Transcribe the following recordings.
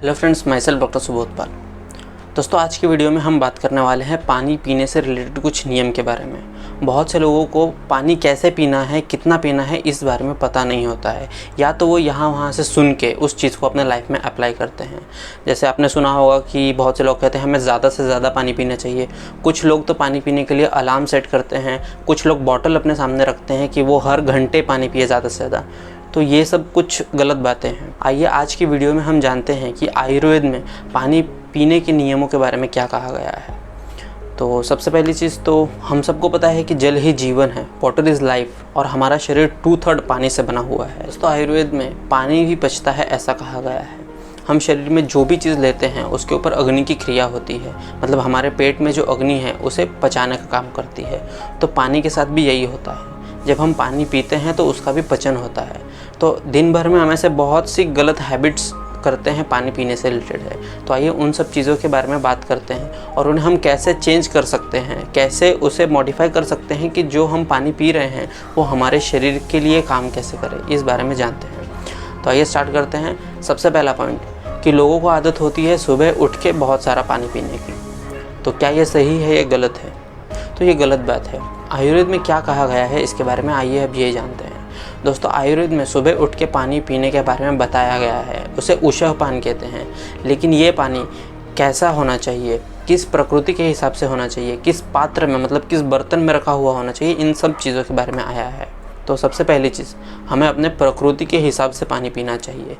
Hello friends, myself doctor Subodhpal. दोस्तों, आज की वीडियो में हम बात करने वाले हैं पानी पीने से रिलेटेड कुछ नियम के बारे में। बहुत से लोगों को पानी कैसे पीना है, कितना पीना है, इस बारे में पता नहीं होता है, या तो वो यहाँ वहाँ से सुन के उस चीज़ को अपने लाइफ में अप्लाई करते हैं। जैसे आपने सुना होगा कि बहुत से लोग कहते हैं हमें ज़्यादा से ज़्यादा पानी पीना चाहिए। कुछ लोग तो पानी पीने के लिए अलार्म सेट करते हैं, कुछ लोग बॉटल अपने सामने रखते हैं कि वो हर घंटे पानी पिए ज़्यादा से ज़्यादा। तो ये सब कुछ गलत बातें हैं। आइए आज की वीडियो में हम जानते हैं कि आयुर्वेद में पानी पीने के नियमों के बारे में क्या कहा गया है। तो सबसे पहली चीज़ तो हम सबको पता है कि जल ही जीवन है, वाटर इज़ लाइफ, और हमारा शरीर 2/3 पानी से बना हुआ है। तो आयुर्वेद में पानी भी पचता है, ऐसा कहा गया है। हम शरीर में जो भी चीज़ लेते हैं उसके ऊपर अग्नि की क्रिया होती है, मतलब हमारे पेट में जो अग्नि है उसे पचाने का काम करती है। तो पानी के साथ भी यही होता है। जब हम पानी पीते हैं तो उसका भी पचन होता है। तो दिन भर में हम ऐसे बहुत सी गलत हैबिट्स करते हैं पानी पीने से रिलेटेड है। तो आइए उन सब चीज़ों के बारे में बात करते हैं और उन्हें हम कैसे चेंज कर सकते हैं, कैसे उसे मॉडिफाई कर सकते हैं कि जो हम पानी पी रहे हैं वो हमारे शरीर के लिए काम कैसे करे, इस बारे में जानते हैं। तो आइए स्टार्ट करते हैं। सबसे पहला पॉइंट कि लोगों को आदत होती है सुबह उठ के बहुत सारा पानी पीने की। तो क्या ये सही है या गलत है? तो ये गलत बात है। आयुर्वेद में क्या कहा गया है इसके बारे में आइए अब ये जानते हैं। दोस्तों, आयुर्वेद में सुबह उठ के पानी पीने के बारे में बताया गया है। उसे उषः पान कहते हैं। लेकिन ये पानी कैसा होना चाहिए, किस प्रकृति के हिसाब से होना चाहिए, किस पात्र में मतलब किस बर्तन में रखा हुआ होना चाहिए, इन सब चीज़ों के बारे में आया है। तो सबसे पहली चीज़, हमें अपने प्रकृति के हिसाब से पानी पीना चाहिए।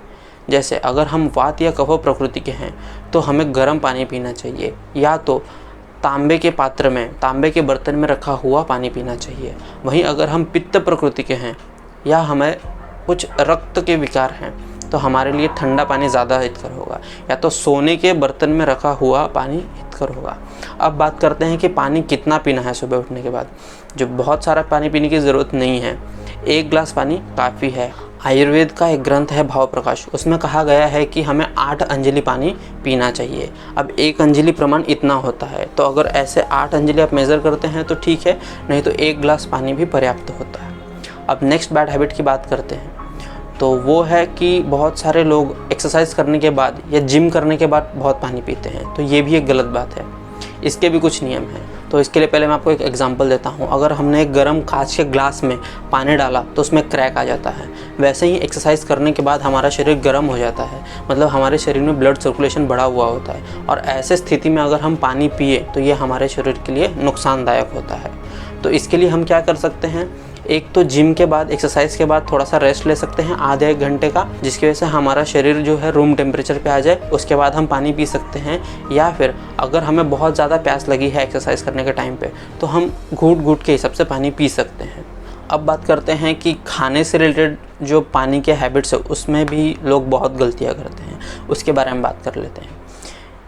जैसे अगर हम वात या कफ प्रकृति के हैं तो हमें गर्म पानी पीना चाहिए, या तो तांबे के पात्र में, तांबे के बर्तन में रखा हुआ पानी पीना चाहिए। वहीं अगर हम पित्त प्रकृति के हैं या हमें कुछ रक्त के विकार हैं तो हमारे लिए ठंडा पानी ज़्यादा हितकर होगा, या तो सोने के बर्तन में रखा हुआ पानी हितकर होगा। अब बात करते हैं कि पानी कितना पीना है सुबह उठने के बाद। जो बहुत सारा पानी पीने की ज़रूरत नहीं है, 1 गिलास पानी काफ़ी है। आयुर्वेद का एक ग्रंथ है भाव प्रकाश, उसमें कहा गया है कि हमें 8 अंजलि पानी पीना चाहिए। अब 1 अंजलि प्रमाण इतना होता है, तो अगर ऐसे 8 अंजलि आप मेज़र करते हैं तो ठीक है, नहीं तो 1 गिलास पानी भी पर्याप्त होता है। अब नेक्स्ट बैड हैबिट की बात करते हैं, तो वो है कि बहुत सारे लोग एक्सरसाइज करने के बाद या जिम करने के बाद बहुत पानी पीते हैं। तो ये भी एक गलत बात है। इसके भी कुछ नियम हैं। तो इसके लिए पहले मैं आपको एक एग्जांपल देता हूँ। अगर हमने एक गर्म कांच के ग्लास में पानी डाला तो उसमें क्रैक आ जाता है। वैसे ही एक्सरसाइज करने के बाद हमारा शरीर गर्म हो जाता है, मतलब हमारे शरीर में ब्लड सर्कुलेशन बढ़ा हुआ होता है, और ऐसे स्थिति में अगर हम पानी पिए तो ये हमारे शरीर के लिए नुकसानदायक होता है। तो इसके लिए हम क्या कर सकते हैं, एक तो जिम के बाद, एक्सरसाइज के बाद थोड़ा सा रेस्ट ले सकते हैं आधे 1 घंटे का, जिसकी वजह से हमारा शरीर जो है रूम टेम्परेचर पे आ जाए। उसके बाद हम पानी पी सकते हैं। या फिर अगर हमें बहुत ज़्यादा प्यास लगी है एक्सरसाइज करने के टाइम पे, तो हम घूट घूट के हिसाब से पानी पी सकते हैं। अब बात करते हैं कि खाने से रिलेटेड जो पानी के हैबिट्स है उसमें भी लोग बहुत गलतियाँ करते हैं, उसके बारे में बात कर लेते हैं।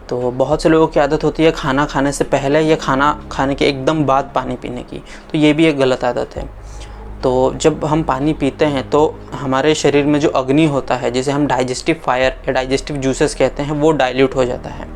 तो बहुत से लोगों की आदत होती है खाना खाने से पहले या खाना खाने के एकदम बाद पानी पीने की। तो ये भी एक गलत आदत है। तो जब हम पानी पीते हैं तो हमारे शरीर में जो अग्नि होता है, जिसे हम डाइजेस्टिव फायर या डाइजेस्टिव जूसेस कहते हैं, वो डाइल्यूट हो जाता है।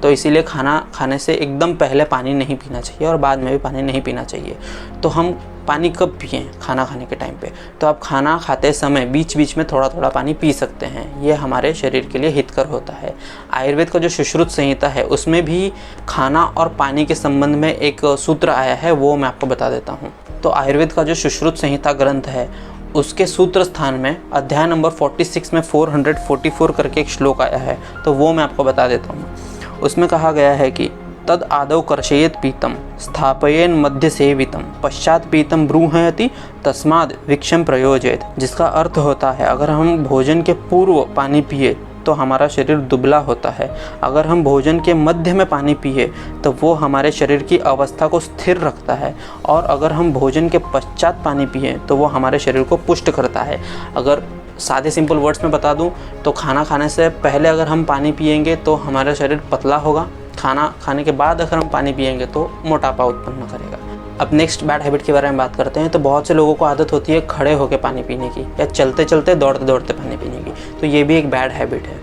तो इसीलिए खाना खाने से एकदम पहले पानी नहीं पीना चाहिए और बाद में भी पानी नहीं पीना चाहिए। तो हम पानी कब पिएं? खाना खाने के टाइम पे। तो आप खाना खाते समय बीच बीच में थोड़ा थोड़ा पानी पी सकते हैं। ये हमारे शरीर के लिए हितकर होता है। आयुर्वेद का जो सुश्रुत संहिता है उसमें भी खाना और पानी के संबंध में एक सूत्र आया है, वो मैं आपको बता देता हूँ। तो आयुर्वेद का जो सुश्रुत संहिता ग्रंथ है उसके सूत्र स्थान में अध्याय नंबर 46 में 444 करके एक श्लोक आया है, तो वो मैं आपको बता देता हूँ। उसमें कहा गया है कि तद आदौ कर्षयेत पीतम स्थापयेन मध्य सेवितम पश्चात पीतम ब्रूहयति तस्माद विक्षम प्रयोजयेत। जिसका अर्थ होता है अगर हम भोजन के पूर्व पानी पिए तो हमारा शरीर दुबला होता है, अगर हम भोजन के मध्य में पानी पिए तो वो हमारे शरीर की अवस्था को स्थिर रखता है, और अगर हम भोजन के पश्चात पानी पिए तो वो हमारे शरीर को पुष्ट करता है। अगर सादे सिंपल वर्ड्स में बता दूं तो खाना खाने से पहले अगर हम पानी पिएंगे तो हमारा शरीर पतला होगा, खाना खाने के बाद अगर हम पानी पिएंगे तो मोटापा उत्पन्न करेगा। अब नेक्स्ट बैड हैबिट के बारे में बात करते हैं। तो बहुत से लोगों को आदत होती है खड़े होकर पानी पीने की, या चलते चलते दौड़ते दौड़ते पानी पीने की। तो ये भी एक बैड हैबिट है।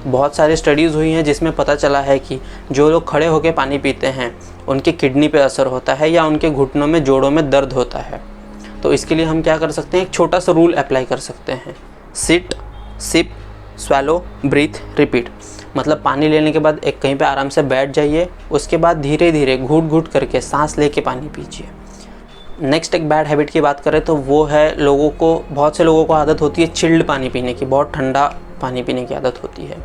बहुत सारी स्टडीज़ हुई हैं जिसमें पता चला है कि जो लोग खड़े होकर पानी पीते हैं उनकी किडनी पे असर होता है, या उनके घुटनों में, जोड़ों में दर्द होता है। तो इसके लिए हम क्या कर सकते हैं, एक छोटा सा रूल अप्लाई कर सकते हैं। Sit, sip, swallow, breathe, repeat. मतलब पानी लेने के बाद एक कहीं पे आराम से बैठ जाइए, उसके बाद धीरे धीरे घूट घूट करके सांस लेके पानी पीजिए। नेक्स्ट एक बैड हैबिट की बात करें तो वो है बहुत से लोगों को आदत होती है चिल्ड पानी पीने की, बहुत ठंडा पानी पीने की आदत होती है।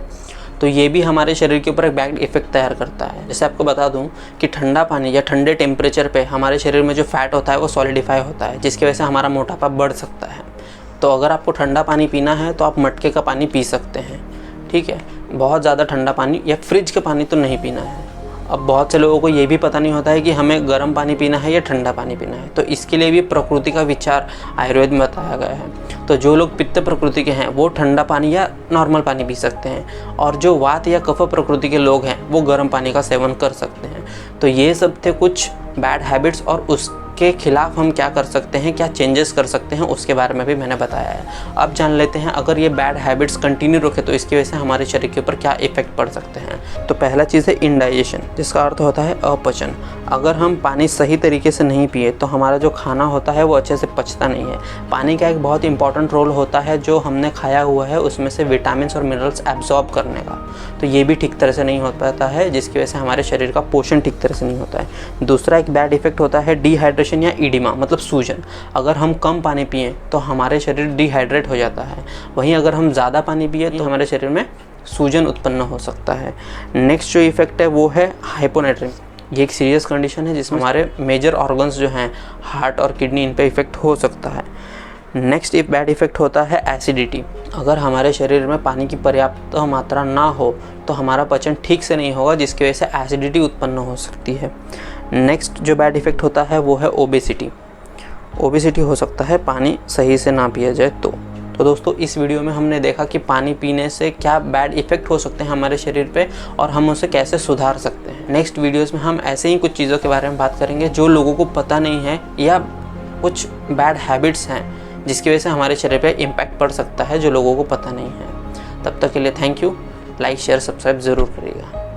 तो ये भी हमारे शरीर के ऊपर एक बैड इफेक्ट तैयार करता है। जैसे आपको बता दूं कि ठंडा पानी या ठंडे टेम्परेचर पे हमारे शरीर में जो फैट होता है वो सॉलिडिफाई होता है, जिसकी वजह से हमारा मोटापा बढ़ सकता है। तो अगर आपको ठंडा पानी पीना है तो आप मटके का पानी पी सकते हैं, ठीक है, बहुत ज़्यादा ठंडा पानी या फ्रिज का पानी तो नहीं पीना है। अब बहुत से लोगों को ये भी पता नहीं होता है कि हमें गर्म पानी पीना है या ठंडा पानी पीना है, तो इसके लिए भी प्रकृति का विचार आयुर्वेद में बताया गया है। तो जो लोग पित्त प्रकृति के हैं वो ठंडा पानी या नॉर्मल पानी पी सकते हैं, और जो वात या कफ प्रकृति के लोग हैं वो गर्म पानी का सेवन कर सकते हैं। तो ये सब थे कुछ बैड हैबिट्स, और उसके खिलाफ हम क्या कर सकते हैं, क्या चेंजेस कर सकते हैं, उसके बारे में भी मैंने बताया है। अब जान लेते हैं अगर ये बैड हैबिट्स कंटिन्यू रखे तो इसकी वजह से हमारे शरीर के ऊपर क्या इफेक्ट पड़ सकते हैं। तो पहला चीज़ है इंडाइजेशन, जिसका अर्थ होता है अपचन। अगर हम पानी सही तरीके से नहीं पिए तो हमारा जो खाना होता है वो अच्छे से पचता नहीं है। पानी का एक बहुत इंपॉर्टेंट रोल होता है जो हमने खाया हुआ है उसमें से विटामिन और मिनरल्स एब्जॉर्ब करने का, तो ये भी ठीक तरह से नहीं हो पाता है, जिसकी वजह से हमारे शरीर का पोषण ठीक तरह से नहीं होता है। दूसरा एक बैड इफेक्ट होता है डिहाइड्रेशन या ईडिमा, मतलब सूजन। अगर हम कम पानी पिए तो हमारे शरीर डिहाइड्रेट हो जाता है, वहीं अगर हम ज़्यादा पानी पिए तो हमारे शरीर में सूजन उत्पन्न हो सकता है। नेक्स्ट जो इफेक्ट है वो है हाइपोनाइट्रेमिया। ये एक सीरियस कंडीशन है जिसमें हमारे मेजर ऑर्गन्स जो हैं, हार्ट और किडनी, इन पे इफेक्ट हो सकता है। नेक्स्ट एक बैड इफेक्ट होता है एसिडिटी। अगर हमारे शरीर में पानी की पर्याप्त मात्रा ना हो तो हमारा पाचन ठीक से नहीं होगा, जिसकी वजह से एसिडिटी उत्पन्न हो सकती है। नेक्स्ट जो बैड इफेक्ट होता है वो है ओबेसिटी। ओबेसिटी हो सकता है पानी सही से ना पिया जाए तो दोस्तों इस वीडियो में हमने देखा कि पानी पीने से क्या बैड इफ़ेक्ट हो सकते हैं हमारे शरीर पे और हम उसे कैसे सुधार सकते हैं। नेक्स्ट वीडियोस में हम ऐसे ही कुछ चीज़ों के बारे में बात करेंगे जो लोगों को पता नहीं है, या कुछ बैड हैबिट्स हैं जिसकी वजह से हमारे शरीर पे इम्पैक्ट पड़ सकता है जो लोगों को पता नहीं है। तब तक के लिए thank you. Like share subscribe ज़रूर करिएगा।